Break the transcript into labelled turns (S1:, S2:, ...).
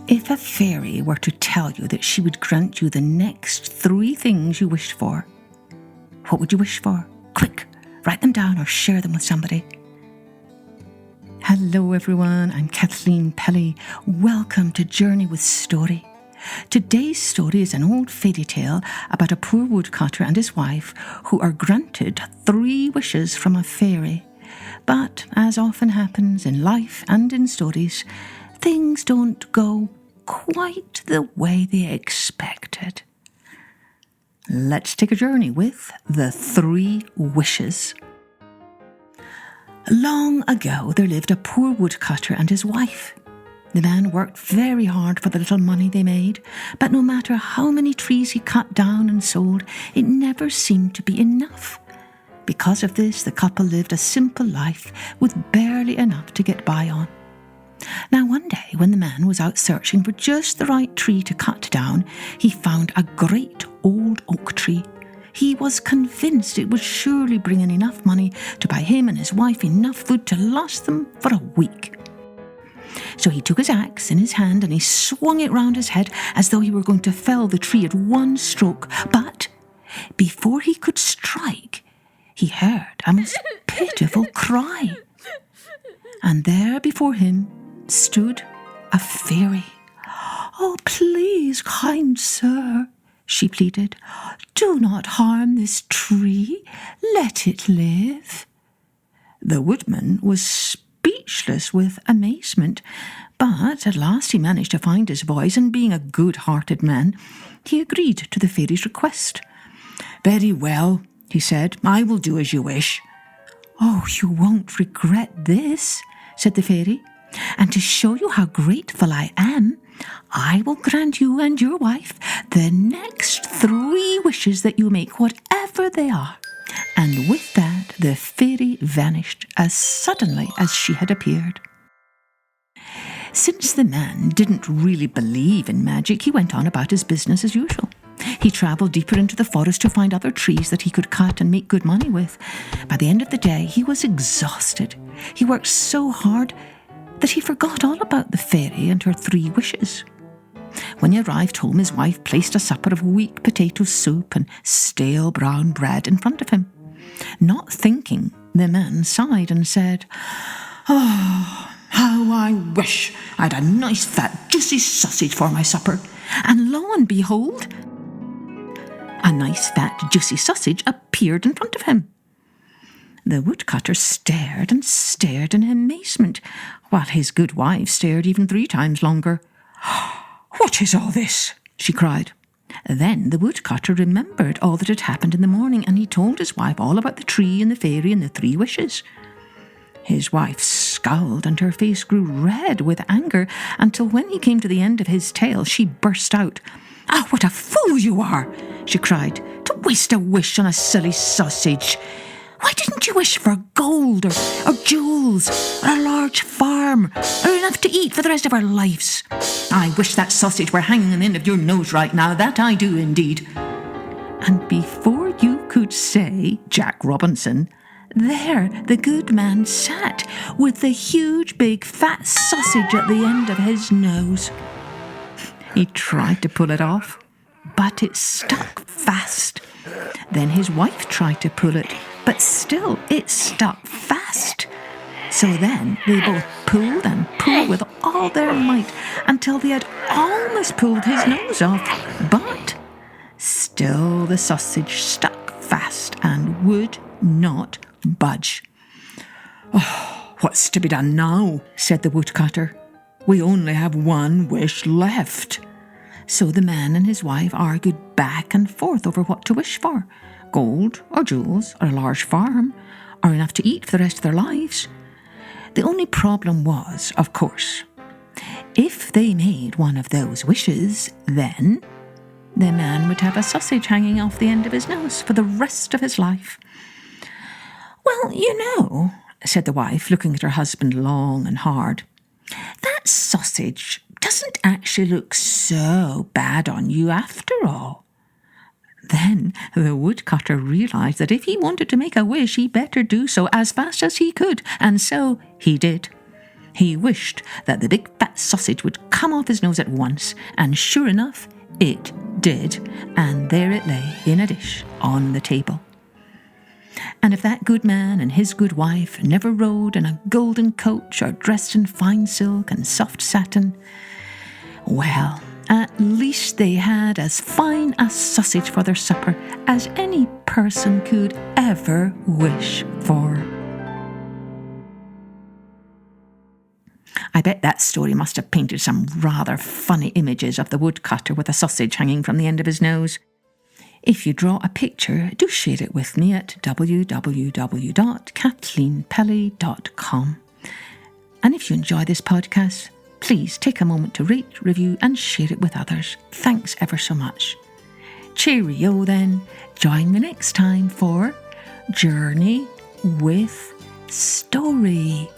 S1: If a fairy were to tell you that she would grant you the next 3 things you wished for, what would you wish for? Quick, write them down or share them with somebody. Hello everyone, I'm Kathleen Pelly. Welcome to Journey with Story. Today's story is an old fairy tale about a poor woodcutter and his wife who are granted 3 wishes from a fairy. But, as often happens in life and in stories, things don't go quite the way they expected. Let's take a journey with the 3 wishes. Long ago, there lived a poor woodcutter and his wife. The man worked very hard for the little money they made, but no matter how many trees he cut down and sold, it never seemed to be enough. Because of this, the couple lived a simple life with barely enough to get by on. Now one day, when the man was out searching for just the right tree to cut down, he found a great old oak tree. He was convinced it would surely bring in enough money to buy him and his wife enough food to last them for a week. So he took his axe in his hand and he swung it round his head as though he were going to fell the tree at one stroke. But before he could strike, he heard a most pitiful cry. And there before him stood a fairy. "Oh, please, kind sir," she pleaded, "do not harm this tree. Let it live." The woodman was speechless with amazement, but at last he managed to find his voice, and being a good-hearted man, he agreed to the fairy's request. "Very well," he said, "I will do as you wish." "Oh, you won't regret this," said the fairy, "and to show you how grateful I am, I will grant you and your wife the next 3 wishes that you make, whatever they are." And with that, the fairy vanished as suddenly as she had appeared. Since the man didn't really believe in magic, he went on about his business as usual. He travelled deeper into the forest to find other trees that he could cut and make good money with. By the end of the day, he was exhausted. He worked so hard that he forgot all about the fairy and her 3 wishes. When he arrived home, his wife placed a supper of weak potato soup and stale brown bread in front of him. Not thinking, the man sighed and said, "Oh, how I wish I had a nice fat juicy sausage for my supper." And lo and behold, a nice fat juicy sausage appeared in front of him. The woodcutter stared and stared in amazement, while his good wife stared even 3 times longer. "What is all this?" she cried. Then the woodcutter remembered all that had happened in the morning, and he told his wife all about the tree and the fairy and the 3 wishes. His wife scowled and her face grew red with anger until when he came to the end of his tale, she burst out. "Ah, what a fool you are!" she cried, "to waste a wish on a silly sausage. Why didn't you wish for gold or jewels or a large farm or enough to eat for the rest of our lives? I wish that sausage were hanging on the end of your nose right now, that I do indeed." And before you could say Jack Robinson, there the good man sat with the huge big fat sausage at the end of his nose. He tried to pull it off, but it stuck fast. Then his wife tried to pull it, but still it stuck fast. So then they both pulled and pulled with all their might until they had almost pulled his nose off. But still the sausage stuck fast and would not budge. "Oh, what's to be done now?" said the woodcutter. "We only have 1 wish left." So the man and his wife argued back and forth over what to wish for. Gold or jewels or a large farm or enough to eat for the rest of their lives. The only problem was, of course, if they made one of those wishes, then the man would have a sausage hanging off the end of his nose for the rest of his life. "Well, you know," said the wife, looking at her husband long and hard, "that sausage doesn't actually look so bad on you after all." Then the woodcutter realised that if he wanted to make a wish, he better do so as fast as he could, and so he did. He wished that the big fat sausage would come off his nose at once, and sure enough, it did, and there it lay in a dish on the table. And if that good man and his good wife never rode in a golden coach or dressed in fine silk and soft satin, well, at least they had as fine a sausage for their supper as any person could ever wish for. I bet that story must have painted some rather funny images of the woodcutter with a sausage hanging from the end of his nose. If you draw a picture, do share it with me at www.kathleenpelly.com. And if you enjoy this podcast, please take a moment to rate, review and share it with others. Thanks ever so much. Cheerio then. Join me next time for Journey with Story.